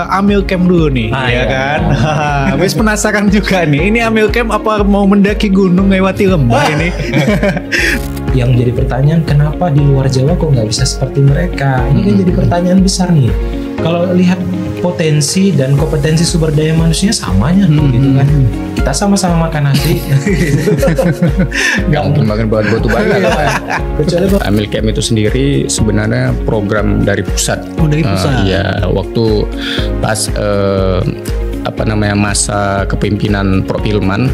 Amil camp dulu nih, ya kan? Habis penasaran juga nih. Ini amil camp apa mau mendaki gunung lewati lembah ini? Yang jadi pertanyaan, kenapa di luar Jawa kok nggak bisa seperti mereka? Ini kan jadi pertanyaan besar nih. Kalau lihat potensi dan kompetensi sumber daya manusianya samanya gitu kan. Kita sama-sama makan nasi. Nggak mungkin makan buat batu bara. Amil Camp itu sendiri sebenarnya program dari pusat. Oh, dari pusat. Iya, waktu pas masa kepemimpinan Prof. Hilman.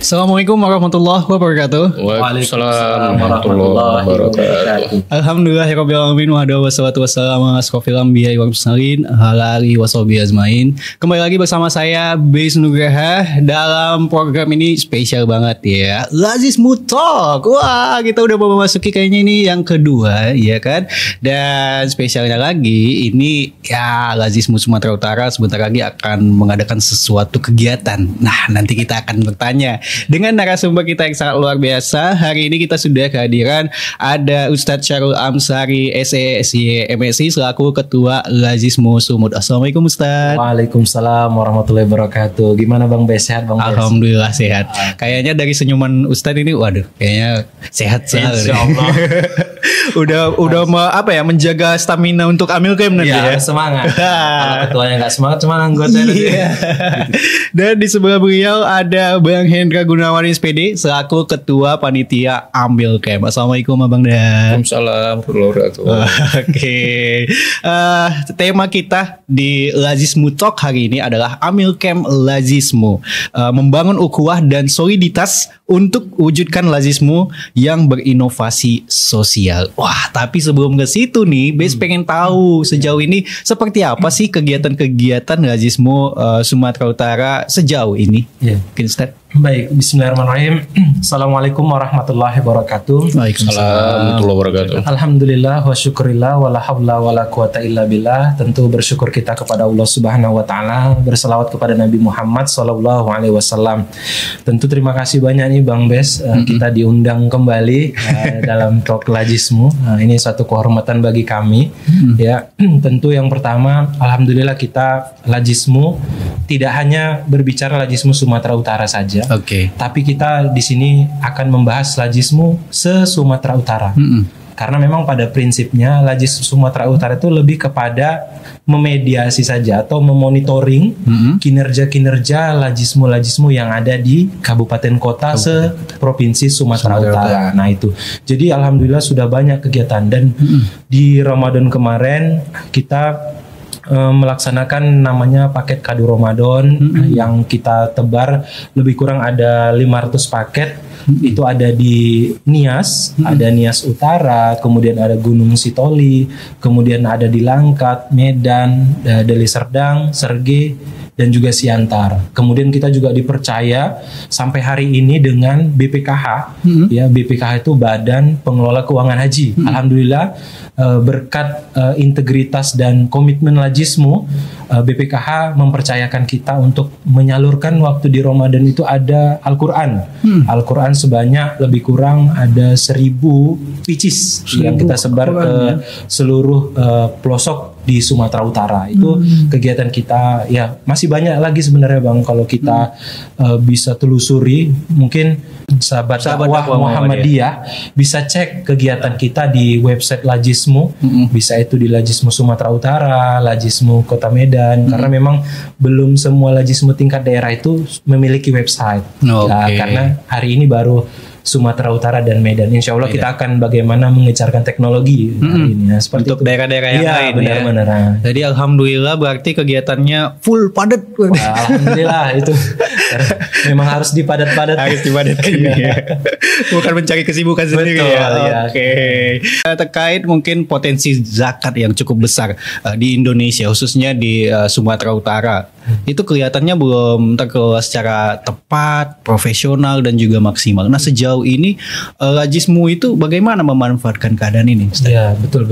Assalamualaikum warahmatullahi wabarakatuh. Waalaikumsalam warahmatullahi wabarakatuh. Alhamdulillahirabbil alamin wa wassalatu wassalamu ala asrofil anbiya'i wal mursalin ala alihi washabihi ajmain. Kembali lagi bersama saya Beis Nugraha dalam program ini spesial banget ya. Lazismu Talk. Wah, kita udah mau memasuki kayaknya ini yang kedua ya kan. Dan spesialnya lagi ini ya Lazismu Sumatera Utara sebentar lagi akan mengadakan sesuatu kegiatan. Nah, nanti kita akan bertanya dengan narasumber kita yang sangat luar biasa. Hari ini kita sudah kehadiran ada Ustadz Syarul Amsari SE MSI selaku Ketua Lazismu Sumut. Assalamualaikum Ustadz. Waalaikumsalam warahmatullahi wabarakatuh. Gimana Bang Bes? Sehat Bang Bes? Alhamdulillah sehat. Kayaknya dari senyuman Ustadz ini waduh kayaknya sehat sekali. Insyaallah. udah menjaga stamina untuk amil camp nanti ya. Semangat. Kalau ketuanya nggak semangat cuma anggotanya. Iya. Dan di sebelah beliau ada Bang Hendra Gunawan SPD selaku Ketua Panitia Amil Camp. Assalamualaikum Abang Dan. Waalaikumsalam warahmatullahi wabarakatuh. Oke. Tema kita di Lazismu Talk hari ini adalah Amil Camp Lazismu. Membangun ukhuwah dan soliditas untuk wujudkan Lazismu yang berinovasi sosial. Wah, tapi sebelum ke situ nih, Bes pengen tahu sejauh ini seperti apa sih kegiatan-kegiatan Lazismu Sumatera Utara sejauh ini? Ya. Mungkin Ustaz. Baik, bismillahirrahmanirrahim. Assalamualaikum warahmatullahi wabarakatuh. Waalaikumsalam warahmatullahi wabarakatuh. Alhamdulillah wa syukurillah wa la hawla wa la quwata illa billah. Tentu bersyukur kita kepada Allah Subhanahu wa taala, berselawat kepada Nabi Muhammad sallallahu alaihi wasallam. Tentu terima kasih banyak nih Bang Bes, kita diundang kembali dalam Talk Lazismu. Ini suatu kehormatan bagi kami. Ya, tentu yang pertama alhamdulillah kita Lazismu tidak hanya berbicara Lazismu Sumatera Utara saja. Oke. Tapi kita di sini akan membahas Lazismu se-Sumatera Utara. Karena memang pada prinsipnya Lazismu Sumatera Utara itu lebih kepada memediasi saja atau memonitoring kinerja-kinerja Lazismu yang ada di kabupaten kota se-provinsi Sumatera Utara. Nah itu. Jadi alhamdulillah sudah banyak kegiatan dan di Ramadan kemarin kita melaksanakan namanya paket kado Ramadan yang kita tebar lebih kurang ada 500 paket. Itu ada di Nias, ada Nias Utara, kemudian ada Gunung Sitoli, kemudian ada di Langkat, Medan, Deli Serdang, Serge, dan juga Siantar. Kemudian kita juga dipercaya sampai hari ini dengan BPKH. Ya, BPKH itu Badan Pengelola Keuangan Haji. Alhamdulillah berkat integritas dan komitmen Lazismu, BPKH mempercayakan kita untuk menyalurkan waktu di Ramadan itu ada Al-Quran. Al-Quran sebanyak lebih kurang ada 1000 pieces yang kita sebar ke seluruh pelosok di Sumatera Utara. Itu kegiatan kita. Ya masih banyak lagi sebenarnya Bang, kalau kita bisa telusuri. Mungkin sahabat dakwah Muhammadiyah bisa cek kegiatan kita di website Lazismu. Bisa itu di Lazismu Sumatera Utara, Lazismu Kota Medan. Karena memang belum semua Lazismu tingkat daerah itu memiliki website. Nah, karena hari ini baru Sumatera Utara dan Medan. Insya Allah kita akan bagaimana mengejarkan teknologi hari ini. Nah, seperti untuk daerah-daerah yang lain. Benar-benar. Ya. Jadi alhamdulillah berarti kegiatannya full padat. Alhamdulillah itu memang harus dipadat-padat. Harus dipadatkan ya. Bukan mencari kesibukan sendiri. Betul, ya. Oke. Terkait mungkin potensi zakat yang cukup besar di Indonesia, khususnya di Sumatera Utara. Itu kelihatannya belum terkelola secara tepat, profesional dan juga maksimal. Nah sejauh ini Lazismu itu bagaimana memanfaatkan keadaan ini? Ya betul.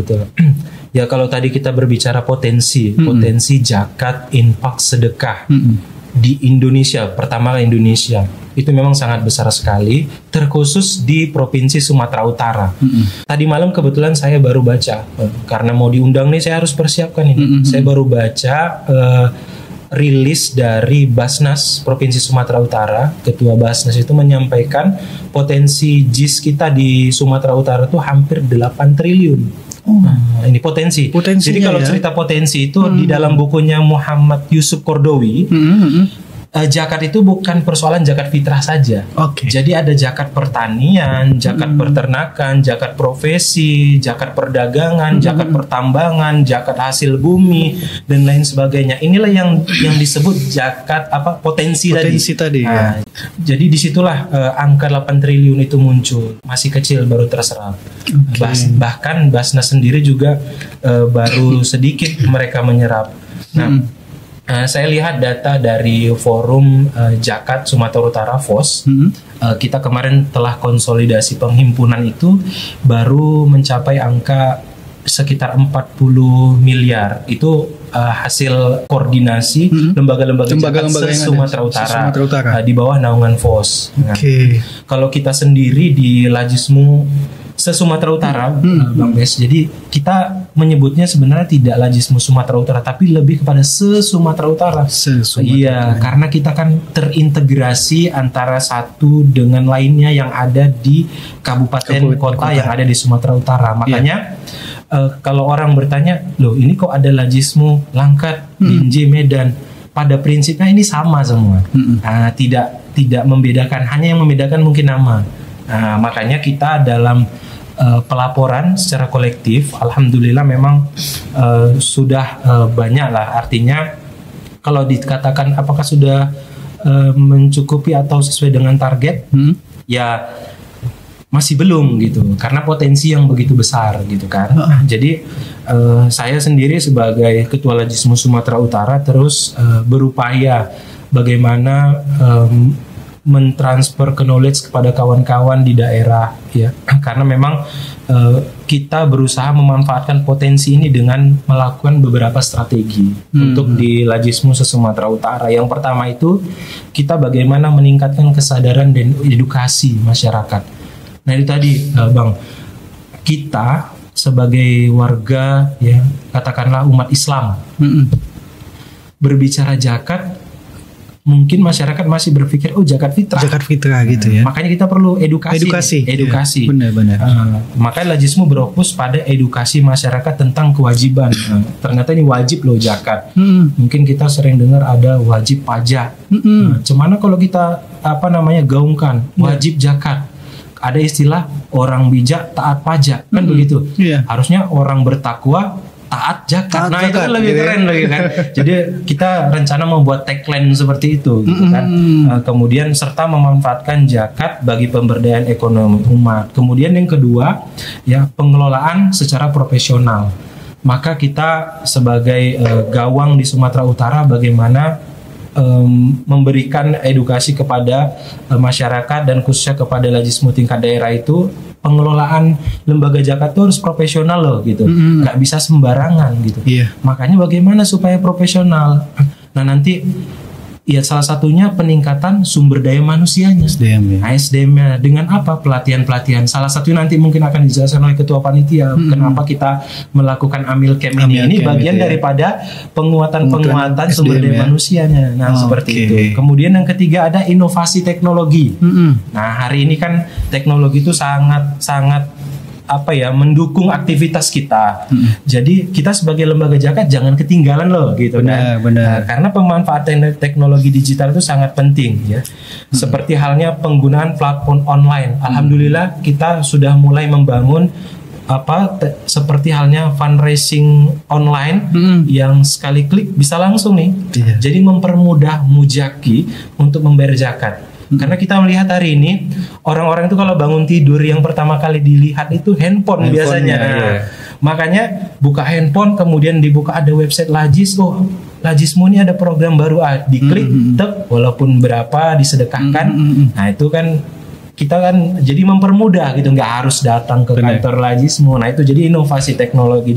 Ya kalau tadi kita berbicara potensi zakat, infak, sedekah. di Indonesia, pertama Indonesia, itu memang sangat besar sekali, terkhusus di Provinsi Sumatera Utara. Tadi malam kebetulan saya baru baca, karena mau diundang nih saya harus persiapkan ini. Saya baru baca rilis dari Basnas Provinsi Sumatera Utara. Ketua Basnas itu menyampaikan potensi JIS kita di Sumatera Utara itu hampir 8 triliun. Nah, ini potensi. Jadi kalau cerita potensi itu di dalam bukunya Muhammad Yusuf Kordowi, zakat itu bukan persoalan zakat fitrah saja. Jadi ada zakat pertanian, zakat peternakan, zakat profesi, zakat perdagangan, zakat pertambangan, zakat hasil bumi dan lain sebagainya. Inilah yang disebut zakat potensi tadi. Nah, jadi disitulah angka 8 triliun itu muncul. Masih kecil baru terserap. Bahkan Basnas sendiri juga baru sedikit mereka menyerap. Nah, saya lihat data dari Forum Zakat Sumatera Utara (FOS). Kita kemarin telah konsolidasi penghimpunan itu baru mencapai angka sekitar 40 miliar. Itu hasil koordinasi lembaga-lembaga zakat Sumatera Utara di bawah naungan FOS. Nah, kalau kita sendiri di Lajismu se-Sumatera Utara, Bang Bes. Jadi kita menyebutnya sebenarnya tidak Lajismu Sumatera Utara, tapi lebih kepada se-Sumatera Utara. Iya, karena kita kan terintegrasi antara satu dengan lainnya yang ada di kabupaten kota yang ada di Sumatera Utara. Makanya kalau orang bertanya, loh ini kok ada Lajismu, Langkat, Binjai, Medan? Pada prinsipnya ini sama semua. Tidak membedakan, hanya yang membedakan mungkin nama. Nah, makanya kita dalam pelaporan secara kolektif, alhamdulillah memang sudah banyak lah. Artinya kalau dikatakan apakah sudah mencukupi atau sesuai dengan target, ya masih belum gitu, karena potensi yang begitu besar gitu kan. Jadi saya sendiri sebagai Ketua Lajismu Sumatera Utara terus berupaya bagaimana mentransfer knowledge kepada kawan-kawan di daerah ya, karena memang kita berusaha memanfaatkan potensi ini dengan melakukan beberapa strategi untuk di Lajismu se-Sumatera Utara. Yang pertama itu kita bagaimana meningkatkan kesadaran dan edukasi masyarakat. Nah itu tadi Bang, kita sebagai warga ya, katakanlah umat Islam, berbicara zakat, mungkin masyarakat masih berpikir zakat fitrah gitu ya. Makanya kita perlu edukasi. Benar. Makanya Lajismu berfokus pada edukasi masyarakat tentang kewajiban. Ternyata ini wajib loh zakat. Mungkin kita sering dengar ada wajib pajak. Cuman kalau kita gaungkan wajib zakat, ada istilah orang bijak taat pajak kan begitu. Harusnya orang bertakwa taat zakat. Nah itu kan lebih keren lagi kan. Jadi kita rencana membuat tagline seperti itu gitu kan. Kemudian serta memanfaatkan zakat bagi pemberdayaan ekonomi umat. Kemudian yang kedua ya, pengelolaan secara profesional. Maka kita sebagai gawang di Sumatera Utara bagaimana memberikan edukasi kepada masyarakat dan khususnya kepada Lajismu tingkat daerah itu, pengelolaan lembaga zakat itu harus profesional loh gitu, nggak bisa sembarangan gitu. Makanya bagaimana supaya profesional? Nah nanti ya salah satunya peningkatan sumber daya manusianya, SDM-nya. Dengan apa? Pelatihan-pelatihan. Salah satunya nanti mungkin akan dijelaskan oleh Ketua Panitia. Kenapa kita melakukan Amil Camp ini bagian daripada penguatan sumber daya manusianya. Nah seperti itu. Kemudian yang ketiga ada inovasi teknologi. Nah hari ini kan teknologi itu sangat mendukung aktivitas kita. Jadi kita sebagai lembaga zakat jangan ketinggalan loh gitu kan. Nah, karena pemanfaatan teknologi digital itu sangat penting ya. Seperti halnya penggunaan platform online. Alhamdulillah kita sudah mulai membangun seperti halnya fundraising online yang sekali klik bisa langsung nih. Jadi mempermudah mujaki untuk membayar zakat. Karena kita melihat hari ini orang-orang itu kalau bangun tidur yang pertama kali dilihat itu handphone biasanya. Makanya buka handphone kemudian dibuka ada website Lajis, Lajismu ini ada program baru, diklik, walaupun berapa disedekahkan. Nah itu kan kita kan jadi mempermudah gitu, nggak harus datang ke kantor Lajismu. Nah itu jadi inovasi teknologi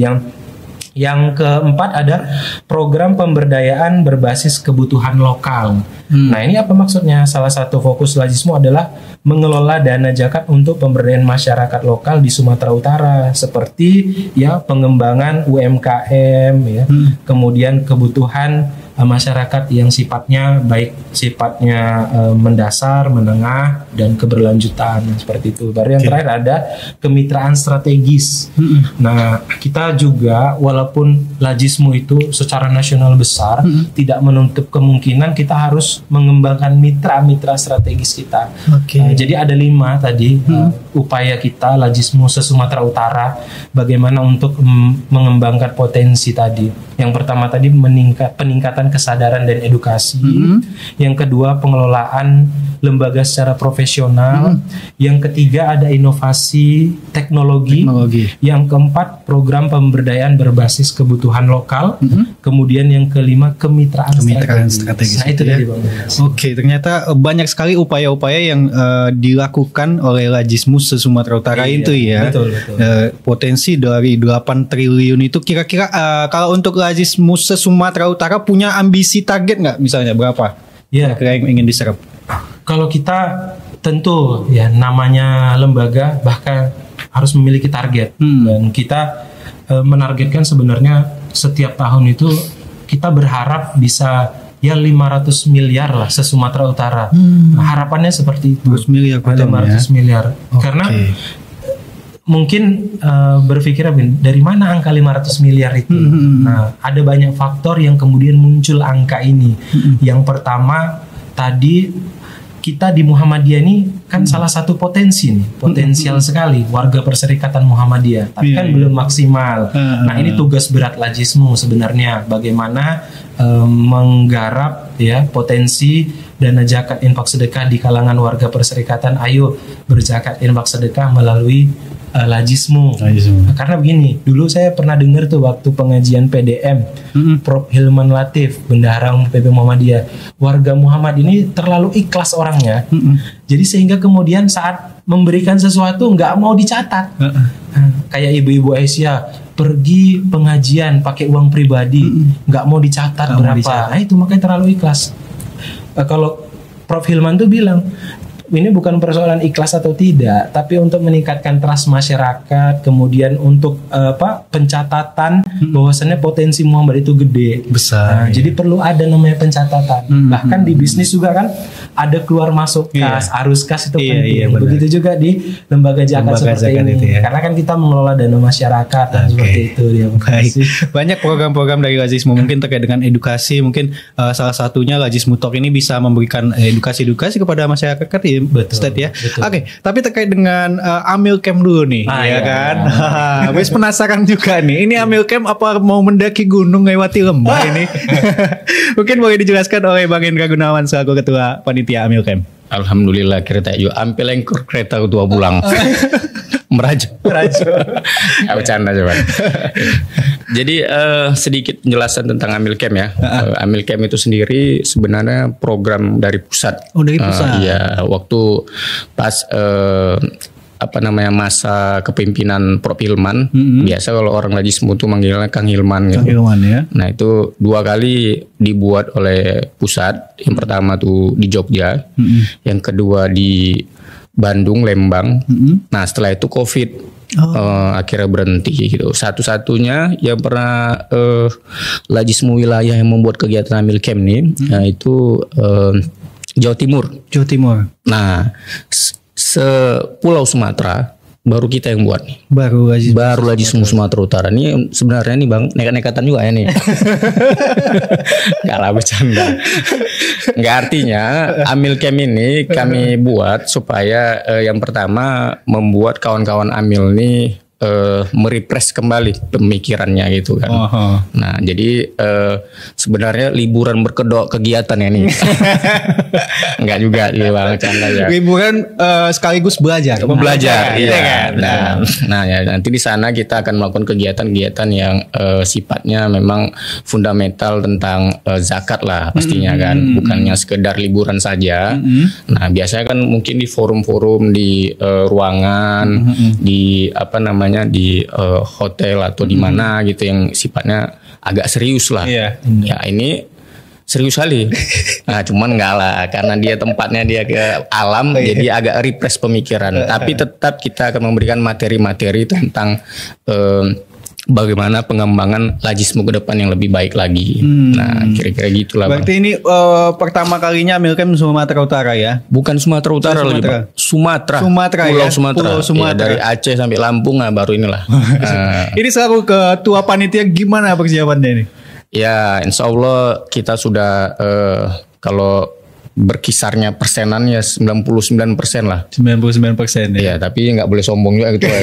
Yang keempat ada program pemberdayaan berbasis kebutuhan lokal. Nah, ini apa maksudnya? Salah satu fokus Lajismu adalah mengelola dana zakat untuk pemberdayaan masyarakat lokal di Sumatera Utara, seperti ya pengembangan UMKM ya, kemudian kebutuhan masyarakat yang sifatnya mendasar, menengah, dan keberlanjutan seperti itu. Baru yang terakhir ada kemitraan strategis. Nah, kita juga walaupun Lajismu itu secara nasional besar, tidak menutup kemungkinan kita harus mengembangkan mitra strategis kita. Jadi ada 5 tadi upaya kita Lajismu se-Sumatera Utara, bagaimana untuk mengembangkan potensi tadi. Yang pertama tadi peningkatan kesadaran dan edukasi. Yang kedua pengelolaan lembaga secara profesional. Yang ketiga ada inovasi teknologi. Yang keempat program pemberdayaan berbasis kebutuhan lokal. Kemudian yang kelima kemitraan strategis. Nah itu dari Bang. Oke, ternyata banyak sekali upaya-upaya yang dilakukan oleh Lajismu se-Sumatera Utara itu ya. Betul. Potensi dari 8 triliun itu kira-kira kalau untuk Lajismu se-Sumatera Utara punya ambisi target nggak, misalnya berapa? Kira-kira yang ingin diserap? Kalau kita tentu ya namanya lembaga bahkan harus memiliki target, dan kita menargetkan sebenarnya setiap tahun itu kita berharap bisa ya 500 miliar lah se-Sumatera Utara. Harapannya seperti itu. 500 miliar. Karena mungkin berpikir dari mana angka 500 miliar itu. Nah, ada banyak faktor yang kemudian muncul angka ini. Yang pertama tadi, kita di Muhammadiyah ini kan salah satu potensi nih, potensial sekali warga Perserikatan Muhammadiyah, tapi kan belum maksimal. Nah, ini tugas berat Lajismu sebenarnya, bagaimana menggarap ya potensi dana zakat infak sedekah di kalangan warga Perserikatan. Ayo berzakat infak sedekah melalui Lajismu. Karena begini, dulu saya pernah dengar tuh waktu pengajian PDM, Prof Hilman Latif, Bendahara Umum PP Muhammadiyah, warga Muhammad ini terlalu ikhlas orangnya, jadi sehingga kemudian saat memberikan sesuatu nggak mau dicatat. Kayak ibu-ibu Aisyah pergi pengajian pakai uang pribadi, nggak mau dicatat berapa. Nah itu makanya terlalu ikhlas. Kalau Prof Hilman tuh bilang, ini bukan persoalan ikhlas atau tidak, tapi untuk meningkatkan trust masyarakat, kemudian untuk pencatatan bahwasannya potensi Muhammad itu gede, besar. Jadi perlu ada namanya pencatatan. Bahkan di bisnis juga kan ada keluar masuk kas, arus kas itu penting. Begitu juga di lembaga zakat seperti ini. Karena kan kita mengelola dana masyarakat dan seperti itu dia. Banyak program-program dari Lajismu mungkin terkait dengan edukasi, mungkin salah satunya Lajismu Talk ini bisa memberikan edukasi kepada masyarakat ya. Betul, ya. Oke, tapi terkait dengan Amil Camp dulu nih, ya kan? Wes penasaran juga nih. Ini Amil Camp apa mau mendaki gunung lewati lembah ini? Mungkin boleh dijelaskan oleh Bang Indra Gunawan selaku ketua panitia Amil Camp. Alhamdulillah kita yuk ampil engkur kereta tua pulang. Merajo. Bercanda coba. Jadi sedikit penjelasan tentang Amil Camp ya. Amil Camp itu sendiri sebenarnya program dari pusat. Oh, dari pusat. Iya, waktu pas masa kepemimpinan Prof Hilman, biasa kalau orang Lajismu itu manggilnya Kang Hilman gitu. Hilman ya. Nah itu 2 kali dibuat oleh pusat. Yang pertama tuh di Jogja, yang kedua di Bandung, Lembang. Nah setelah itu COVID, akhirnya berhenti gitu. Satu-satunya yang pernah Lajismu wilayah yang membuat kegiatan Amil Camp nih, itu Jawa Timur. Nah sepulau Sumatera baru kita yang buat nih. Baru Lajismu Sumatera Utara. Ini sebenarnya nih Bang, nekat-nekatan juga ya nih. Gak lah, bercanda. Nggak, artinya Amil Camp ini kami buat supaya yang pertama membuat kawan-kawan Amil nih merefresh kembali pemikirannya gitu kan. Nah jadi sebenarnya liburan berkedok kegiatan ya nih. Enggak juga dia Bang, canda ya. Liburan sekaligus belajar. Iya. Nah ya nanti di sana kita akan melakukan kegiatan-kegiatan yang sifatnya memang fundamental tentang zakat lah pastinya kan, bukannya sekedar liburan saja. Nah biasanya kan mungkin di forum-forum di ruangan, di namanya di hotel atau di mana gitu yang sifatnya agak serius lah. Iya. Ya ini serius sekali. Nah, cuman enggak lah karena dia tempatnya dia ke alam jadi agak refresh pemikiran. Tapi tetap kita akan memberikan materi-materi tentang bagaimana pengembangan lajismu ke depan yang lebih baik lagi. Nah, kira-kira gitulah. Berarti ini pertama kalinya Amilcam Sumatera Utara ya? Bukan Sumatera Utara lagi, Pak. Sumatera. ya? Pulau Sumatera. Pulau Sumatera. Ya, dari Aceh sampai Lampung baru inilah. Ini selaku ketua panitia gimana persiapannya ini? Ya, insya Allah kita sudah kalau berkisarnya persenan ya 99% lah. 99% ya. Ya, tapi nggak boleh sombong juga gitu ya.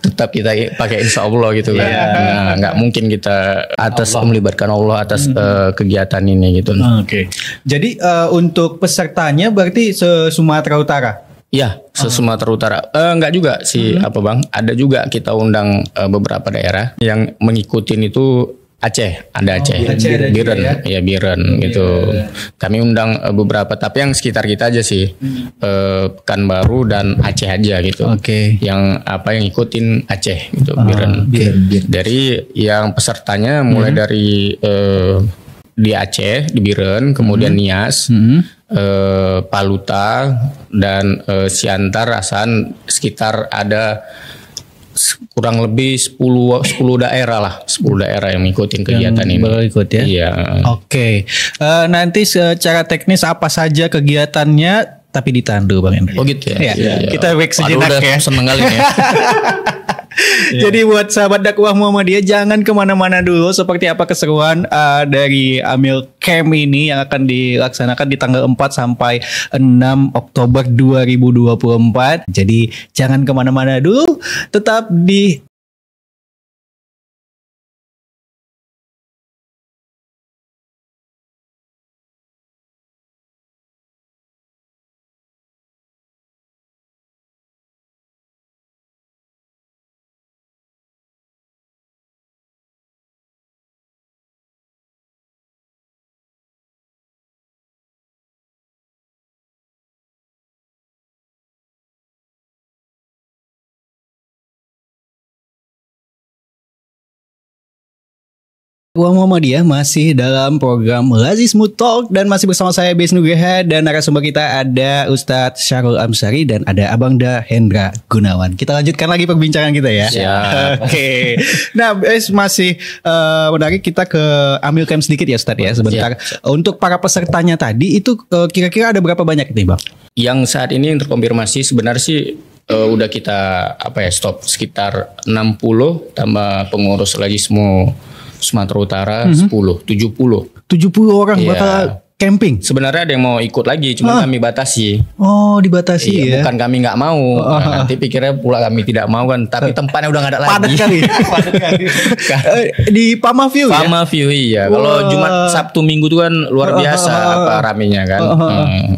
Tetap kita pakai insya Allah gitu kan. Nah, nggak mungkin kita melibatkan Allah atas kegiatan ini gitu. Oke. Jadi untuk pesertanya berarti se-Sumatera Utara? Iya, se-Sumatera Utara. Enggak juga sih apa Bang. Ada juga kita undang beberapa daerah yang mengikutin itu Aceh, ada Aceh, Biren, ya Biren gitu. Kami undang beberapa, tapi yang sekitar kita aja sih, Pekanbaru dan Aceh aja gitu. Oke. Yang yang ikutin Aceh gitu, Biren. Dari yang pesertanya mulai dari di Aceh, di Biren, kemudian Nias, Paluta dan Siantar, Asan, sekitar ada kurang lebih 10 daerah lah, 10 daerah yang ngikutin kegiatan ini. Ikut ya. Iya. Oke. Nanti secara teknis apa saja kegiatannya tapi ditandu Bang Hendri. Oh gitu ya. Iya. Kita break sejenak ya. Seneng kali ya. Jadi buat sahabat dakwah Muhammadiyah jangan kemana-mana dulu. Seperti apa keseruan dari Amilcam ini yang akan dilaksanakan di tanggal 4 sampai 6 Oktober 2024. Jadi jangan kemana-mana dulu. Tetap di Muhammadiyah masih dalam program Lazismu Talk dan masih bersama saya Bes Nugraha dan narasumber kita ada Ustadz Syahrul Amsari dan ada Abangda Hendra Gunawan. Kita lanjutkan lagi perbincangan kita ya. Oke. Nah, Bes masih menarik kita ke Amilcam sedikit ya Ustadz ya sebentar. Untuk para pesertanya tadi itu kira-kira ada berapa banyak nih Bang? Yang saat ini yang terkonfirmasi sebenarnya sih udah kita stop sekitar 60 tambah pengurus Lajismu Sumatera Utara 70 orang bakal camping. Sebenarnya ada yang mau ikut lagi, cuma kami batasi. Oh, dibatasi ya. Bukan kami nggak mau. Nanti pikirnya pula kami tidak mau kan, tapi tempatnya udah nggak ada lagi. Padat kali. Di Pamaview ya. Pamaview iya. Kalau Jumat, Sabtu, Minggu itu kan luar biasa ramenya kan.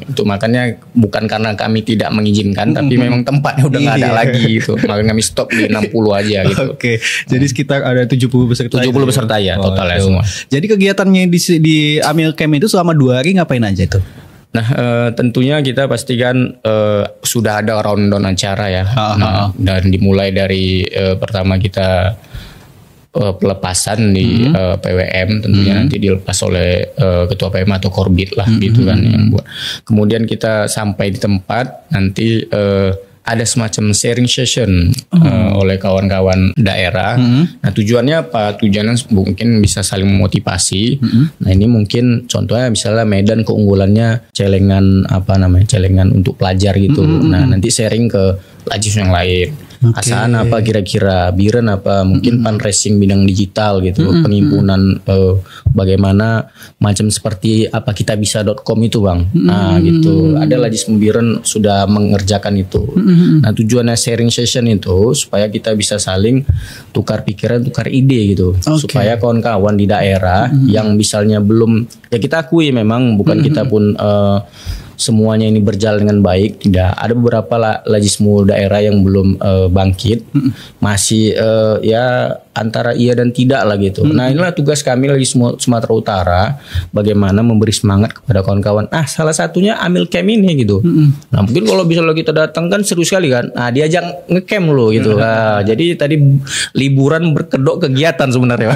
Itu makanya bukan karena kami tidak mengizinkan, tapi memang tempatnya udah nggak ada lagi gitu. Makanya kami stop di 60 aja gitu. Oke. Jadi sekitar ada 70 peserta. 70 peserta ya totalnya semua. Jadi kegiatannya di Amilcam itu selama 2 hari ngapain aja tuh? Nah, tentunya kita pastikan sudah ada rundown acara ya. Dan dimulai dari pertama kita pelepasan di PWM tentunya nanti dilepas oleh ketua PWM atau Korbit lah gitu kan yang buat. Kemudian kita sampai di tempat nanti ada semacam sharing session oleh kawan-kawan daerah. Nah, tujuannya apa? Tujuannya mungkin bisa saling memotivasi. Nah, ini mungkin contohnya misalnya Medan keunggulannya celengan celengan untuk pelajar gitu. Nah, nanti sharing ke Lajis yang lain. Asahan apa kira-kira, Biren apa mungkin fundraising bidang digital gitu, penghimpunan bagaimana macam seperti apa kitabisa.com itu Bang. Nah gitu, ada Lajis Biren sudah mengerjakan itu. Nah tujuannya sharing session itu supaya kita bisa saling tukar pikiran, tukar ide gitu, supaya kawan-kawan di daerah yang misalnya belum, ya kita akui memang bukan kita pun semuanya ini berjalan dengan baik. Tidak, ada beberapa lajismu daerah yang belum bangkit, masih ya antara iya dan tidak lah gitu. Nah inilah tugas kami Lajismu Sumatera Utara, bagaimana memberi semangat kepada kawan-kawan. Salah satunya ambil camp ini gitu. Nah mungkin kalau bisa kita datang kan seru sekali kan. Nah diajak ngecamp lo gitu. Jadi tadi liburan berkedok kegiatan sebenarnya.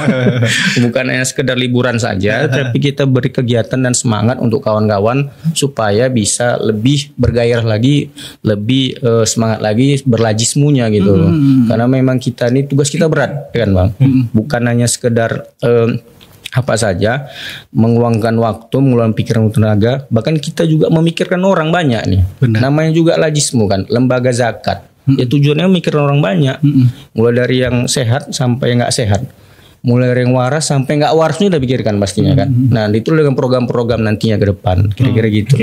Bukan hanya sekedar liburan saja, tapi kita beri kegiatan dan semangat untuk kawan-kawan supaya bisa lebih bergairah lagi, lebih semangat lagi berlajismunya gitu. Karena memang kita ini tugas kita berat kan Bang. Bukan hanya sekedar apa saja mengeluangkan waktu, mengeluarkan pikiran dan tenaga, bahkan kita juga memikirkan orang banyak nih. Benar. Namanya juga lajismu kan, lembaga zakat. Ya tujuannya memikirkan orang banyak. Mulai dari yang sehat sampai yang nggak sehat. Mulai dari yang waras sampai nggak waras ini udah pikirkan pastinya kan. Nah itu dengan program-program nantinya ke depan kira-kira gitu.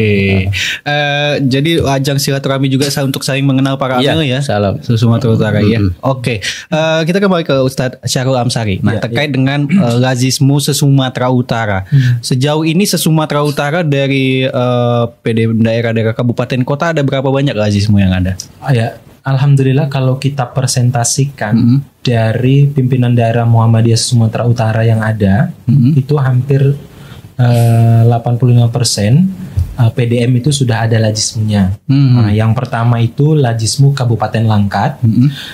Jadi ajang silaturahmi juga untuk saling mengenal para amil ya. Salam Sumatera Utara ya. Kita kembali ke Ustadz Syahrul Amsari. Nah terkait dengan Lajismu se-Sumatera Utara. Sejauh ini se-Sumatera Utara dari PD daerah-daerah kabupaten kota ada berapa banyak Lajismu yang ada? Alhamdulillah kalau kita presentasikan dari pimpinan daerah Muhammadiyah Sumatera Utara yang ada, itu hampir 85% PDM itu sudah ada lajismunya. Nah, yang pertama itu lajismu Kabupaten Langkat,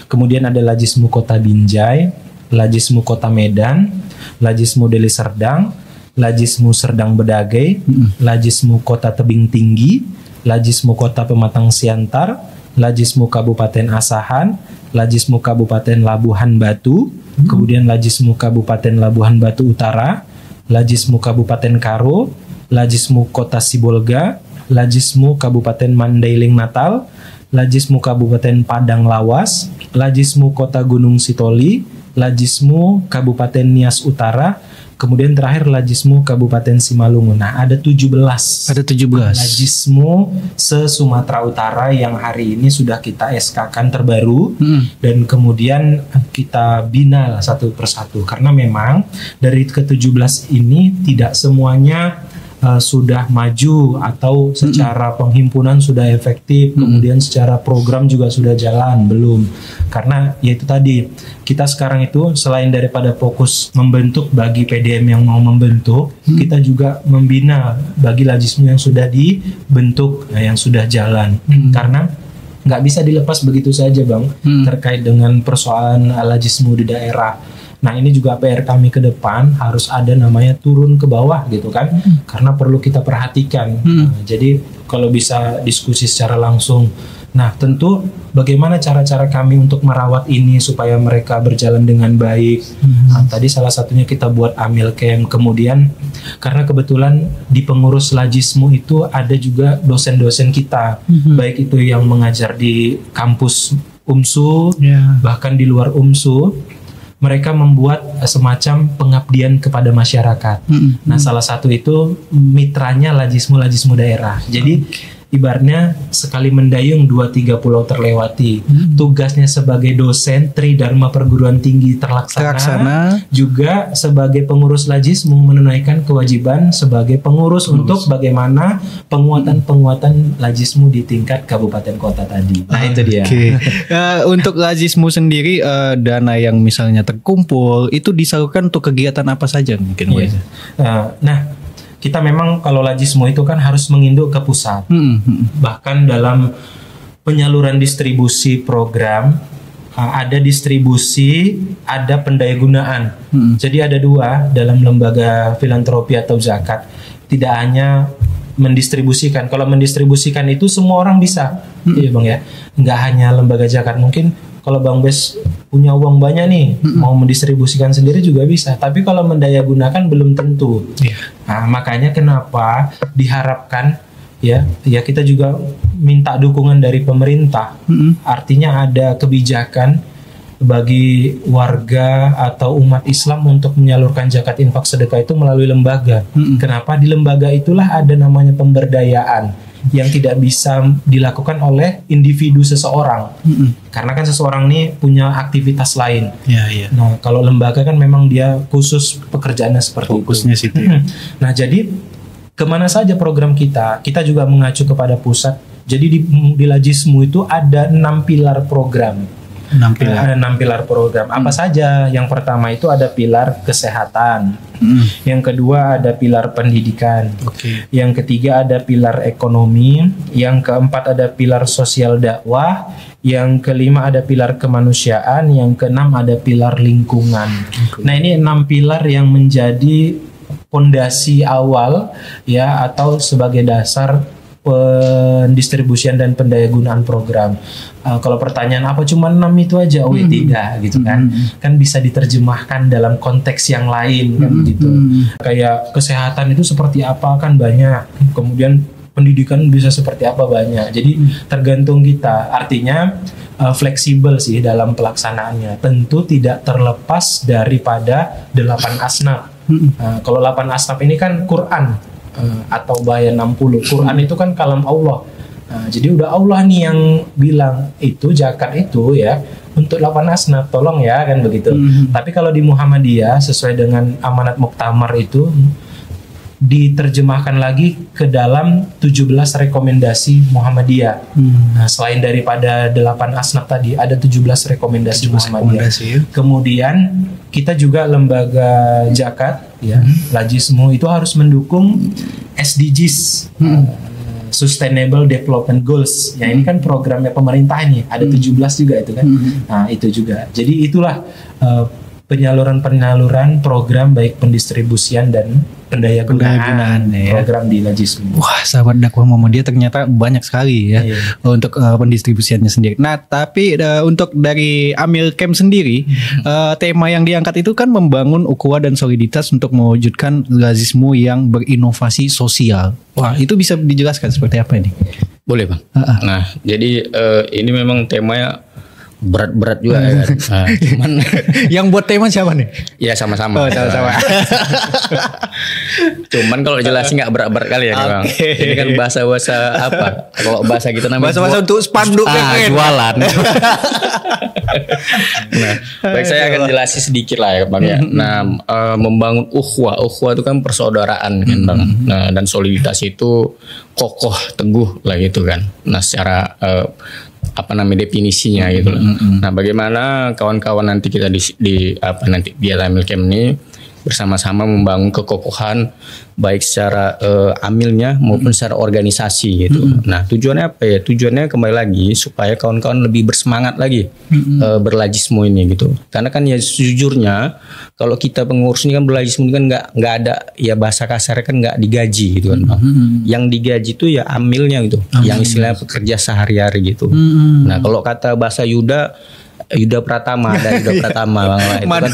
kemudian ada lajismu Kota Binjai, lajismu Kota Medan, lajismu Deli Serdang, lajismu Serdang Bedagai, lajismu Kota Tebing Tinggi, lajismu Kota Pematang Siantar, lajismu Kabupaten Asahan, lajismu Kabupaten Labuhan Batu, kemudian lajismu Kabupaten Labuhan Batu Utara, lajismu Kabupaten Karo, lajismu Kota Sibolga, lajismu Kabupaten Mandailing Natal, lajismu Kabupaten Padang Lawas, lajismu Kota Gunung Sitoli, lajismu Kabupaten Nias Utara, kemudian terakhir lajismu Kabupaten Simalungun. Nah, ada 17. Ada 17 lajismu se-Sumatera Utara yang hari ini sudah kita SK-kan terbaru dan kemudian kita bina satu persatu. Karena memang dari ke-17 ini tidak semuanya sudah maju atau secara penghimpunan sudah efektif, kemudian secara program juga sudah jalan, belum. Karena yaitu tadi, kita sekarang itu selain daripada fokus membentuk bagi PDM yang mau membentuk, kita juga membina bagi lajismu yang sudah dibentuk, yang sudah jalan. Karena nggak bisa dilepas begitu saja Bang, terkait dengan persoalan lajismu di daerah. Nah ini juga PR kami ke depan, harus ada namanya turun ke bawah gitu kan, karena perlu kita perhatikan. Nah, jadi kalau bisa diskusi secara langsung. Nah tentu bagaimana cara-cara kami untuk merawat ini supaya mereka berjalan dengan baik. Nah, tadi salah satunya kita buat amil camp. Kemudian karena kebetulan di pengurus lajismu itu ada juga dosen-dosen kita, baik itu yang mengajar di kampus UMSU, bahkan di luar UMSU. Mereka membuat semacam pengabdian kepada masyarakat. Nah, salah satu itu mitranya lajismu daerah. Jadi ibaratnya sekali mendayung 2-3 pulau terlewati. Tugasnya sebagai dosen Tridharma Perguruan Tinggi terlaksana. Juga sebagai pengurus lajismu menunaikan kewajiban sebagai pengurus untuk bagaimana penguatan lajismu di tingkat kabupaten kota tadi. Nah itu dia. Untuk lajismu sendiri dana yang misalnya terkumpul itu disalurkan untuk kegiatan apa saja mungkin? Nah kita memang kalau lajismu itu kan harus menginduk ke pusat. Bahkan dalam penyaluran distribusi program, ada distribusi, ada pendayagunaan. Jadi ada dua dalam lembaga filantropi atau zakat. Tidak hanya mendistribusikan. Kalau mendistribusikan itu semua orang bisa. Iya Bang ya. Nggak hanya lembaga zakat. Mungkin kalau Bang Bes punya uang banyak nih, mau mendistribusikan sendiri juga bisa. Tapi kalau mendayagunakan belum tentu. Nah, makanya kenapa diharapkan ya kita juga minta dukungan dari pemerintah. Artinya ada kebijakan bagi warga atau umat Islam untuk menyalurkan zakat infak sedekah itu melalui lembaga. Kenapa? Di lembaga itulah ada namanya pemberdayaan yang tidak bisa dilakukan oleh individu seseorang. Karena kan seseorang ini punya aktivitas lain. Nah, kalau lembaga kan memang dia khusus pekerjaannya seperti fokusnya itu. Situ. Nah, jadi kemana saja program kita juga mengacu kepada pusat. Jadi di Lajismu itu ada 6 pilar program. 6 pilar. Ada 6 pilar program. Apa saja? Yang pertama itu ada pilar kesehatan. Yang kedua ada pilar pendidikan. Yang ketiga ada pilar ekonomi. Yang keempat ada pilar sosial dakwah. Yang kelima ada pilar kemanusiaan. Yang keenam ada pilar lingkungan. Nah, ini 6 pilar yang menjadi pondasi awal ya, atau sebagai dasar pendistribusian dan pendayagunaan program. Kalau pertanyaan apa cuma 6 itu aja? Oh, tidak gitu kan. Kan bisa diterjemahkan dalam konteks yang lain kan gitu. Kayak kesehatan itu seperti apa kan banyak. Kemudian pendidikan bisa seperti apa banyak. Jadi tergantung kita. Artinya fleksibel sih dalam pelaksanaannya. Tentu tidak terlepas daripada 8 asnaf. Kalau 8 asnaf ini kan Quran atau bahaya 60. Quran itu kan kalam Allah. Jadi udah Allah nih yang bilang itu zakat itu ya untuk 8 asnaf, tolong ya kan begitu. Tapi kalau di Muhammadiyah sesuai dengan amanat muktamar itu diterjemahkan lagi ke dalam 17 rekomendasi Muhammadiyah. Nah, selain daripada 8 asnaf tadi ada 17 rekomendasi Muhammadiyah. Kemudian kita juga lembaga zakat ya, Lajismu itu harus mendukung SDGs, Sustainable Development Goals. Ya ini kan programnya pemerintah ini, ada 17 juga itu kan. Nah, itu juga. Jadi itulah penyaluran program baik pendistribusian dan pendayagunaan program di Lajismu. Wah, sahabat dakwah Muhammadiyah ternyata banyak sekali ya untuk pendistribusiannya sendiri. Nah, tapi untuk dari Amil Camp sendiri, tema yang diangkat itu kan membangun ukhuwah dan soliditas untuk mewujudkan Lajismu yang berinovasi sosial. Wah, itu bisa dijelaskan seperti apa ini? Boleh, Bang. Nah, jadi ini memang temanya berat-berat juga ya kan. Nah, cuman yang buat tema siapa nih? Ya sama-sama. Sama-sama. Cuman kalau jelasin nggak berat-berat kali ya Bang. Ini kan bahasa-bahasa apa? Kalau bahasa kita namanya bahasa-bahasa untuk spanduk jualan. Nah, baik saya akan jelasin sedikit lah ya Bang ya. Nah, membangun ukhuwah itu kan persaudaraan kan Bang. Nah, dan soliditas itu kokoh teguh lah gitu kan. Nah, secara definisinya gitu. Nah, bagaimana kawan-kawan nanti kita di Amil Camp ini bersama-sama membangun kekokohan baik secara amilnya maupun secara organisasi gitu. Nah, tujuannya apa ya? Tujuannya kembali lagi supaya kawan-kawan lebih bersemangat lagi berlajismu ini gitu. Karena kan ya sejujurnya kalau kita pengurus ini kan berlajismu ini kan nggak ada ya bahasa kasar kan nggak digaji gitu kan Bang. Yang digaji itu ya amilnya gitu. Yang istilahnya pekerja sehari-hari gitu. Nah, kalau kata bahasa Yuda Pratama Bang, itu kan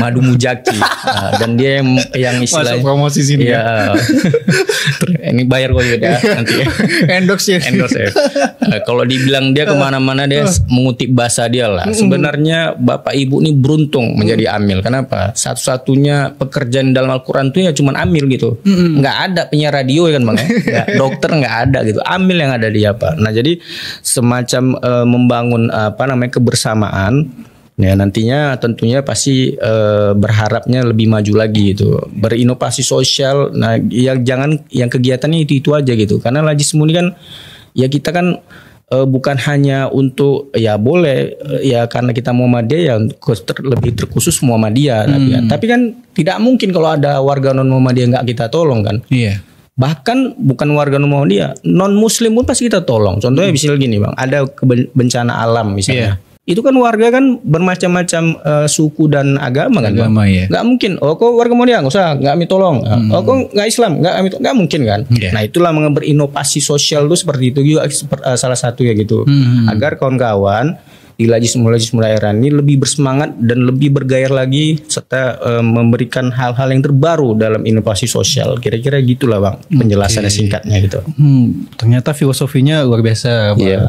Madu Mujaki. Dan dia yang istilahnya masuk promosi sini ya. Ini bayar kok ya nanti ya. Endorse ya. Kalau dibilang dia kemana-mana dia mengutip bahasa dia lah. Sebenarnya Bapak Ibu ini beruntung menjadi amil. Kenapa? Satu-satunya pekerjaan dalam Al-Quran itu ya cuma amil gitu. Nggak ada penyiar radio ya kan Bang ya. Dokter nggak ada gitu. Amil yang ada di apa. Nah, jadi semacam membangun kebersamaan ya, nantinya tentunya pasti berharapnya lebih maju lagi gitu, berinovasi sosial. Nah, yang kegiatannya itu aja gitu, karena Lajismu ini kan ya kita kan bukan hanya untuk ya boleh ya karena kita Muhammadiyah ya lebih terkhusus Muhammadiyah tapi kan tidak mungkin kalau ada warga non Muhammadiyah nggak kita tolong kan. Bahkan bukan warga non Muhammadiyah, non Muslim pun pasti kita tolong. Contohnya misalnya gini Bang, ada bencana alam misalnya. Itu kan warga kan bermacam-macam suku dan agama kan. Nggak mungkin. Oh, kok warga Muhammadiyah nggak usah, nggak kami tolong. Oh, kok nggak Islam, nggak mungkin kan. Nah, itulah berinovasi sosial itu seperti itu juga salah satu ya gitu. Agar kawan-kawan di Lajismu daerah ini lebih bersemangat dan lebih bergairah lagi serta memberikan hal-hal yang terbaru dalam inovasi sosial. Kira-kira gitulah Bang penjelasannya singkatnya gitu. Ternyata filosofinya luar biasa Bang. Iya.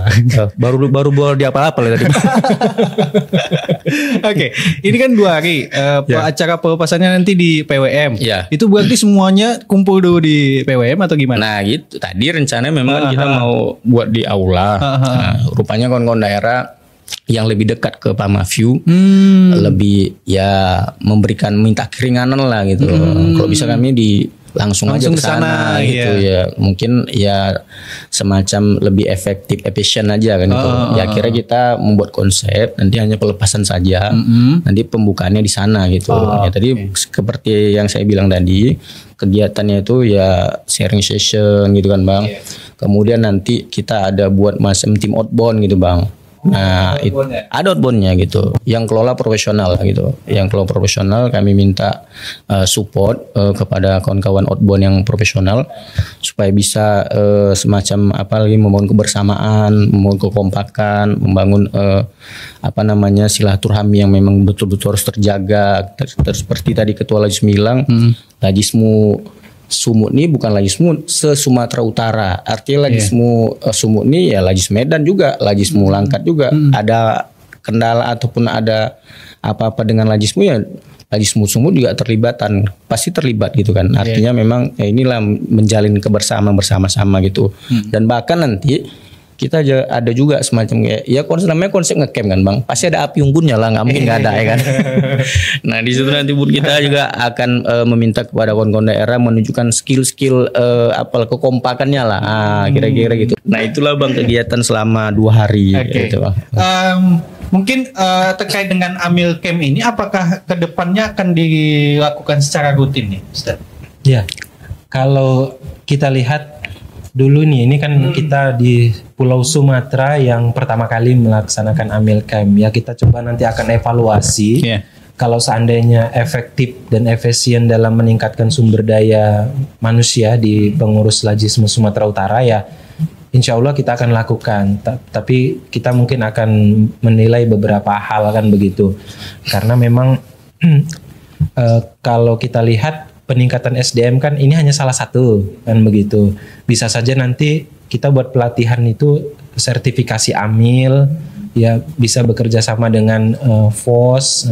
baru di apa-apa tadi. Oke, ini kan 2 hari acara pelepasannya nanti di PWM. Itu berarti semuanya kumpul dulu di PWM atau gimana? Nah, gitu. Tadi rencananya memang kita mau buat di aula. Nah, rupanya kawan-kawan daerah yang lebih dekat ke Pamaview lebih ya minta keringanan lah gitu. Kalau bisa kami di langsung aja ke sana gitu ya. Mungkin ya semacam lebih efisien aja kan gitu. Ya akhirnya kita membuat konsep, nanti hanya pelepasan saja. Nanti pembukaannya di sana gitu. Ya tadi seperti yang saya bilang tadi, kegiatannya itu ya sharing session gitu kan Bang. Kemudian nanti kita ada buat macam tim outbound gitu Bang. Nah, ada outboundnya gitu. Yang kelola profesional gitu. Yang kelola profesional kami minta support kepada kawan-kawan outbound yang profesional supaya bisa semacam apa lagi membangun kebersamaan, membangun kekompakan, membangun silaturahmi yang memang betul-betul harus terjaga. Seperti tadi Ketua Lajismu bilang, Lajismu Sumut ini bukan Lajismu se-Sumatera Utara. Artinya Lajismu Sumut ini ya Lajismu Medan juga, Lajismu Langkat juga. Ada kendala ataupun ada apa-apa dengan Lajismu ya Lajismu Sumut juga pasti terlibat gitu kan. Artinya memang inilah menjalin kebersamaan bersama-sama gitu. Dan bahkan nanti kita ada juga semacam kayak ya namanya konsep ngecamp kan Bang, pasti ada api unggunnya lah, nggak mungkin nggak ada ya kan. Nah di situ nanti pun kita juga akan meminta kepada kawan-kawan daerah menunjukkan skill-skill kekompakannya lah, kira-kira gitu. Nah itulah Bang kegiatan selama 2 hari gitu Bang. Mungkin terkait dengan Amil Camp ini, apakah kedepannya akan dilakukan secara rutin nih Ustaz? Ya, kalau kita lihat dulu nih, ini kan kita di Pulau Sumatera yang pertama kali melaksanakan Amil Camp. Ya kita coba nanti akan evaluasi. Kalau seandainya efektif dan efisien dalam meningkatkan sumber daya manusia di pengurus Lajismu Sumatera Utara ya, insya Allah kita akan lakukan. Tapi kita mungkin akan menilai beberapa hal kan begitu. Karena memang kalau kita lihat peningkatan SDM kan ini hanya salah satu kan begitu. Bisa saja nanti kita buat pelatihan itu sertifikasi Amil, ya bisa bekerja sama dengan FOS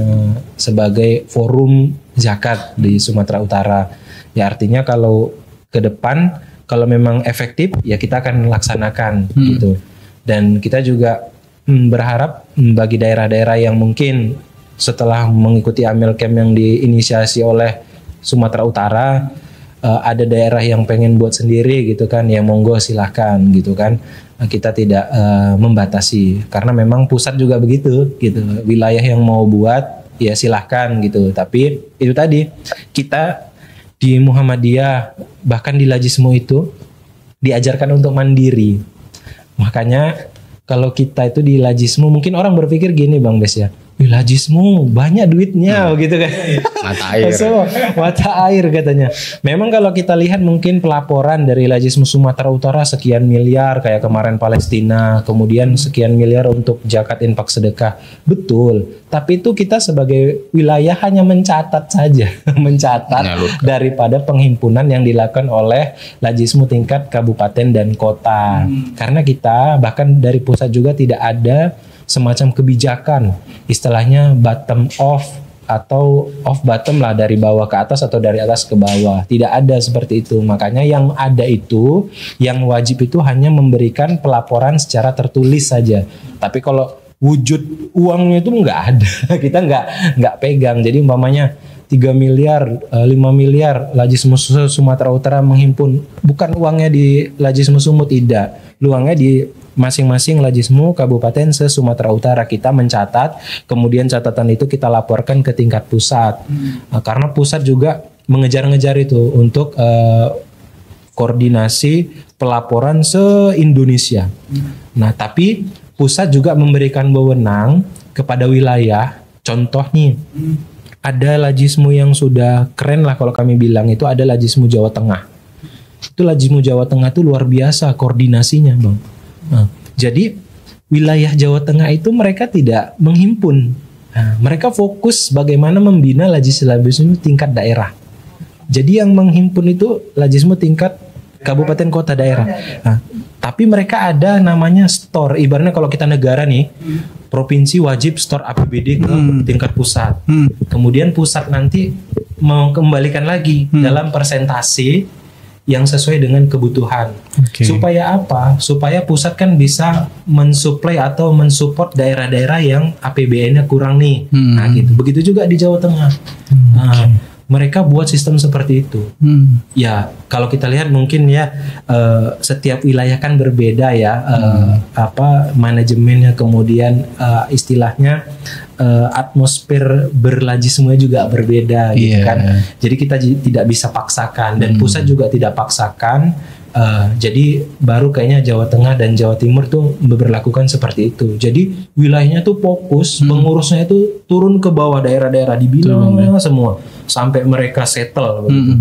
sebagai forum zakat di Sumatera Utara. Ya artinya kalau ke depan kalau memang efektif ya kita akan laksanakan gitu. Dan kita juga berharap bagi daerah-daerah yang mungkin setelah mengikuti Amil Camp yang diinisiasi oleh Sumatera Utara, ada daerah yang pengen buat sendiri gitu kan, ya monggo silahkan gitu kan. Kita tidak membatasi karena memang pusat juga begitu gitu, wilayah yang mau buat ya silahkan gitu. Tapi itu tadi kita di Muhammadiyah bahkan di Lajismu itu diajarkan untuk mandiri. Makanya kalau kita itu di Lajismu mungkin orang berpikir gini Bang Bes ya, Lajismu banyak duitnya gitu kan. Mata air. Mata air katanya. Memang kalau kita lihat mungkin pelaporan dari Lajismu Sumatera Utara sekian miliar kayak kemarin Palestina, kemudian sekian miliar untuk zakat infak sedekah. Betul. Tapi itu kita sebagai wilayah hanya mencatat saja, daripada penghimpunan yang dilakukan oleh Lajismu tingkat kabupaten dan kota. Karena kita bahkan dari pusat juga tidak ada semacam kebijakan, istilahnya bottom off atau off bottom lah, dari bawah ke atas atau dari atas ke bawah. Tidak ada seperti itu. Makanya yang ada itu, yang wajib itu hanya memberikan pelaporan secara tertulis saja. Tapi kalau wujud uangnya itu nggak ada, kita nggak pegang. Jadi umpamanya 3 miliar, 5 miliar Lajismu Sumatera Utara menghimpun, bukan uangnya di Lajismu Sumut, tidak. Uangnya di masing-masing Lajismu kabupaten se-Sumatera Utara. Kita mencatat, kemudian catatan itu kita laporkan ke tingkat pusat. Karena pusat juga mengejar-ngejar itu untuk koordinasi pelaporan se-Indonesia. Nah, tapi pusat juga memberikan wewenang kepada wilayah. Contoh nih, ada Lajismu yang sudah keren lah kalau kami bilang, itu ada Lajismu Jawa Tengah. Itu Lajismu Jawa Tengah itu luar biasa koordinasinya Bang. Nah, jadi wilayah Jawa Tengah itu mereka tidak menghimpun. Nah, mereka fokus bagaimana membina Lajismu tingkat daerah. Jadi yang menghimpun itu Lajismu tingkat kabupaten kota daerah. Nah, tapi mereka ada namanya store. Ibaratnya kalau kita negara nih, provinsi wajib store APBD ke tingkat pusat. Kemudian pusat nanti mengembalikan lagi dalam persentase yang sesuai dengan kebutuhan. Supaya apa? Supaya pusat kan bisa mensuplai atau mensupport daerah-daerah yang APBN-nya kurang nih. Nah gitu. Begitu juga di Jawa Tengah. Nah, mereka buat sistem seperti itu. Ya kalau kita lihat mungkin ya setiap wilayah kan berbeda ya, apa manajemennya, kemudian istilahnya atmosfer berlajisme juga berbeda gitu kan. Jadi kita tidak bisa paksakan, dan pusat juga tidak paksakan. Jadi baru kayaknya Jawa Tengah dan Jawa Timur tuh memberlakukan seperti itu. Jadi wilayahnya tuh fokus, pengurusnya itu turun ke bawah daerah-daerah, dibina semua sampai mereka settle begitu.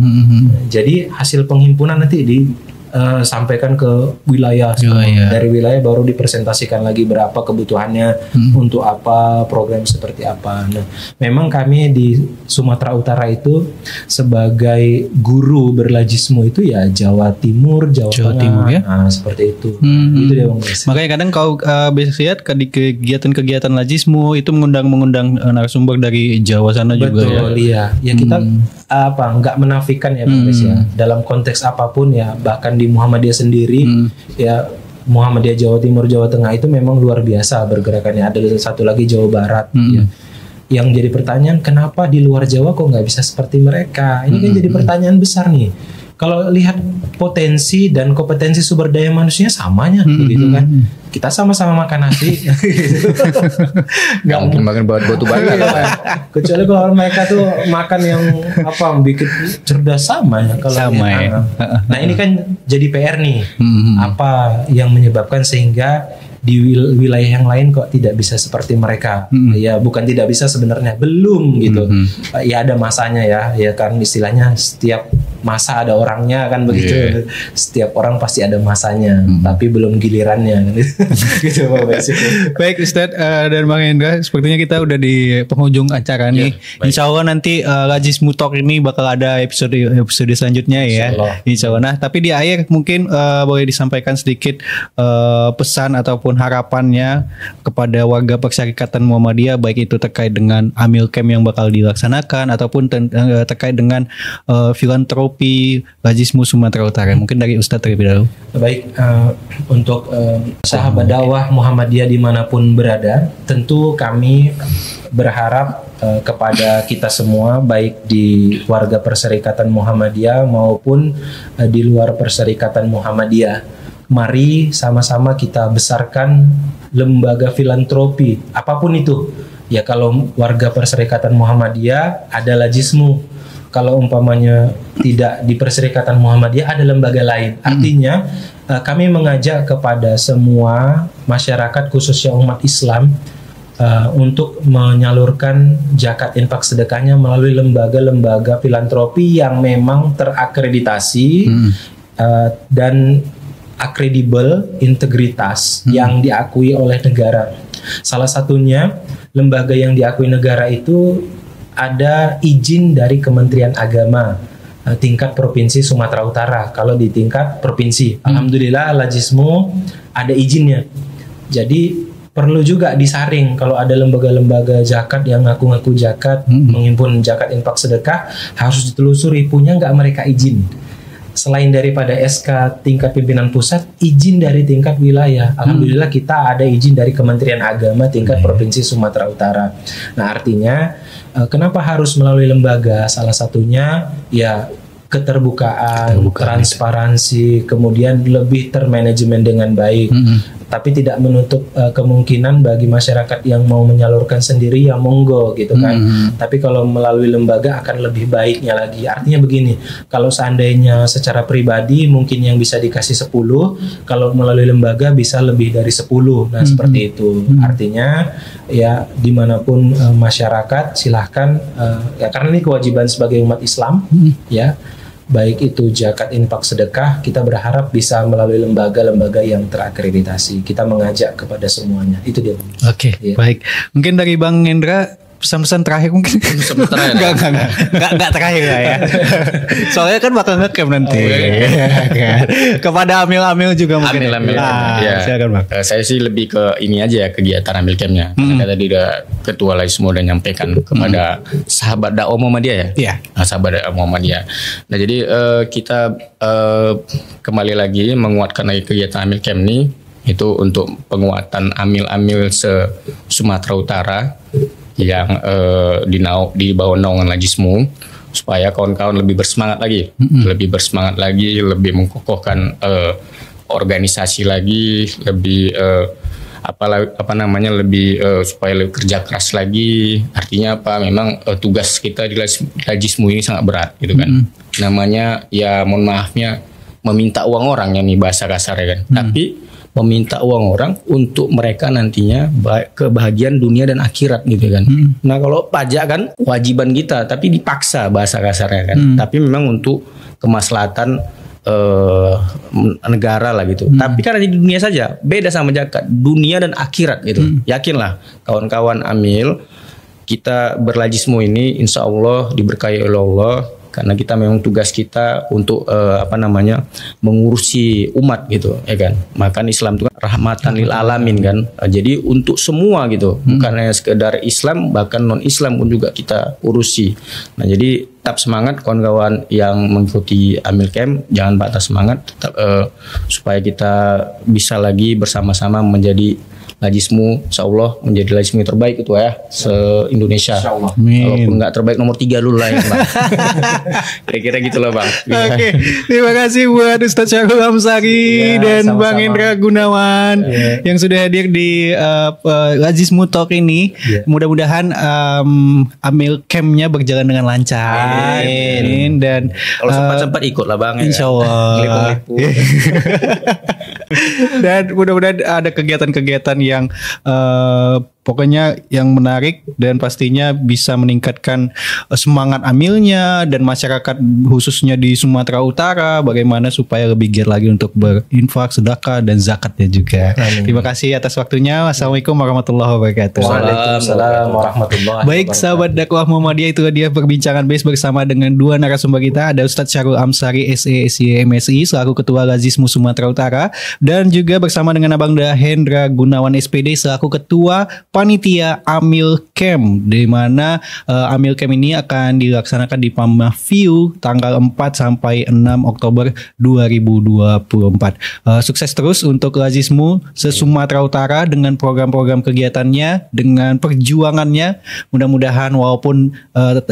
Jadi hasil penghimpunan nanti sampaikan ke wilayah, dari wilayah baru dipresentasikan lagi berapa kebutuhannya, untuk apa, program seperti apa. Nah, memang kami di Sumatera Utara itu sebagai guru berlajismu itu ya Jawa Timur, Jawa Tengah, Timur, ya? Nah, seperti itu. Itu dia Bang Bes. Makanya kadang kau bisa lihat di kegiatan-kegiatan lajismu itu mengundang narasumber dari Jawa sana. Betul, juga ya. Ya kita nggak menafikan ya Bang Bes ya. Dalam konteks apapun ya, bahkan di Muhammadiyah sendiri ya, Muhammadiyah Jawa Timur, Jawa Tengah itu memang luar biasa bergerakannya. Ada satu lagi Jawa Barat ya. Yang jadi pertanyaan, kenapa di luar Jawa kok nggak bisa seperti mereka? Ini kan jadi pertanyaan besar nih. Kalau lihat potensi dan kompetensi sumber daya manusianya samanya begitu kan. Kita sama-sama makan nasi. Nggak mungkin makan buat batu bara. Kecuali kalau mereka tuh makan yang bikin cerdas sama ya. Kalau sama ya. Nah ini kan jadi PR nih. Apa yang menyebabkan sehingga di wilayah yang lain kok tidak bisa seperti mereka? Ya bukan tidak bisa sebenarnya, belum gitu. Ya ada masanya ya kan, istilahnya setiap masa ada orangnya kan begitu. Setiap orang pasti ada masanya, tapi belum gilirannya. Gitu Baik Ustadz dan Bang Hendra, sepertinya kita udah di penghujung acara nih. Insya Allah nanti Lajismu Talk ini bakal ada episode selanjutnya ya. Insya Allah. Nah tapi di akhir mungkin boleh disampaikan sedikit pesan ataupun harapannya kepada warga Perserikatan Muhammadiyah, baik itu terkait dengan Amil Camp yang bakal dilaksanakan ataupun terkait dengan filantropi Lajismu Sumatera Utara. Mungkin dari Ustadz terlebih dahulu. Baik, untuk sahabat dakwah Muhammadiyah dimanapun berada, tentu kami berharap kepada kita semua, baik di warga Perserikatan Muhammadiyah maupun di luar Perserikatan Muhammadiyah, mari sama-sama kita besarkan lembaga filantropi apapun itu. Ya kalau warga Perserikatan Muhammadiyah ada Lajismu, kalau umpamanya tidak di Perserikatan Muhammadiyah ada lembaga lain. Artinya kami mengajak kepada semua masyarakat khususnya umat Islam untuk menyalurkan zakat infak sedekahnya melalui lembaga-lembaga filantropi yang memang terakreditasi dan kredibel, integritas yang diakui oleh negara. Salah satunya lembaga yang diakui negara itu ada izin dari Kementerian Agama tingkat Provinsi Sumatera Utara. Kalau di tingkat provinsi, alhamdulillah Lajismu ada izinnya. Jadi perlu juga disaring kalau ada lembaga-lembaga zakat yang ngaku-ngaku zakat, menghimpun zakat infak sedekah, harus ditelusuri punya nggak mereka izin. Selain daripada SK tingkat pimpinan pusat, izin dari tingkat wilayah. Alhamdulillah kita ada izin dari Kementerian Agama tingkat Provinsi Sumatera Utara. Nah artinya kenapa harus melalui lembaga? Salah satunya ya keterbukaan, transparansi, kemudian lebih termanajemen dengan baik. Tapi tidak menutup kemungkinan bagi masyarakat yang mau menyalurkan sendiri ya monggo gitu kan. Tapi kalau melalui lembaga akan lebih baiknya lagi. Artinya begini, kalau seandainya secara pribadi mungkin yang bisa dikasih 10, kalau melalui lembaga bisa lebih dari 10. Nah seperti itu. Artinya ya dimanapun masyarakat silahkan ya karena ini kewajiban sebagai umat Islam ya. Baik itu zakat infak sedekah, kita berharap bisa melalui lembaga-lembaga yang terakreditasi. Kita mengajak kepada semuanya. Itu dia. Oke, baik. Mungkin dari Bang Hendra pesan-pesan terakhir mungkin. Pesan terakhir. Enggak terakhir lah ya. Soalnya kan bakal nge-camp nanti. Kepada amil-amil juga mungkin. Amil-amil. Ya. Silakan Bang. Saya sih lebih ke ini aja ya, kegiatan amil campnya. Karena tadi udah Ketua Lajismu udah nyampaikan kepada sahabat dakwah Muhammadiyah ya. Iya. Sahabat dakwah Muhammadiyah. Nah jadi kita kembali lagi menguatkan lagi kegiatan amil camp ini, itu untuk penguatan amil-amil se-Sumatera Utara yang di bawah naungan Lajismu supaya kawan-kawan lebih bersemangat lagi, lebih mengkokohkan organisasi lagi, lebih supaya lebih kerja keras lagi. Artinya apa? Memang tugas kita di Lajismu ini sangat berat gitu kan. Namanya ya mohon maafnya meminta uang orang ya nih bahasa kasarnya kan. Tapi meminta uang orang untuk mereka nantinya kebahagiaan dunia dan akhirat gitu kan. Nah kalau pajak kan kewajiban kita tapi dipaksa bahasa kasarnya kan. Tapi memang untuk kemaslahatan negara lah gitu. Tapi karena di dunia saja beda sama zakat, dunia dan akhirat gitu. Yakinlah kawan-kawan Amil, kita berlajismu ini insya Allah diberkahi oleh Allah, karena kita memang tugas kita untuk mengurusi umat gitu ya kan. Makan Islam itu kan rahmatan lil alamin kan. Jadi untuk semua gitu, bukan hanya sekedar Islam, bahkan non Islam pun juga kita urusi. Nah jadi tetap semangat kawan-kawan yang mengikuti Amil Camp, jangan patah semangat, tetap supaya kita bisa lagi bersama-sama menjadi Lajismu, insya Allah menjadi Lajismu yang terbaik itu ya se-Indonesia. Walaupun nggak terbaik nomor 3 dulu lah ya Bang. Kira-kira gitu loh Bang. Oke, terima kasih buat Ustadz Syahrul Amsari dan sama-sama. Bang Hendra Gunawan yang sudah hadir di Lajismu Talk ini. Mudah-mudahan Amil Camp-nya berjalan dengan lancar. Amin. Dan Kalau sempat ikut lah Bang. insya Allah. Dan mudah-mudahan ada kegiatan-kegiatan yang pokoknya yang menarik dan pastinya bisa meningkatkan semangat Amilnya dan masyarakat khususnya di Sumatera Utara, bagaimana supaya lebih giat lagi untuk berinfak, sedekah dan zakatnya juga. Terima kasih atas waktunya. Wassalamualaikum warahmatullahi wabarakatuh. Waalaikumsalam warahmatullahi Baik sahabat dakwah Muhammadiyah, itu dia perbincangan base bersama dengan dua narasumber kita. Ada Ustadz Syahrul Amsari SE MSI selaku Ketua Lajismu Sumatera Utara, dan juga bersama dengan Abang Hendra Gunawan SPD selaku Ketua Panitia Amil Camp, di mana Amil Camp ini akan dilaksanakan di Pamafio tanggal 4 sampai 6 Oktober 2024. Sukses terus untuk Lajismu se-Sumatera Utara dengan program-program kegiatannya, dengan perjuangannya. Mudah-mudahan walaupun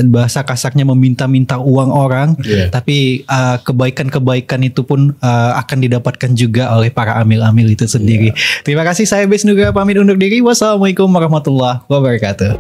bahasa kasarnya meminta-minta uang orang, tapi kebaikan-kebaikan itu pun akan didapatkan juga oleh para amil-amil itu sendiri. Terima kasih, saya Bes Nugra pamit undur diri. Wassalamualaikum warahmatullahi wabarakatuh.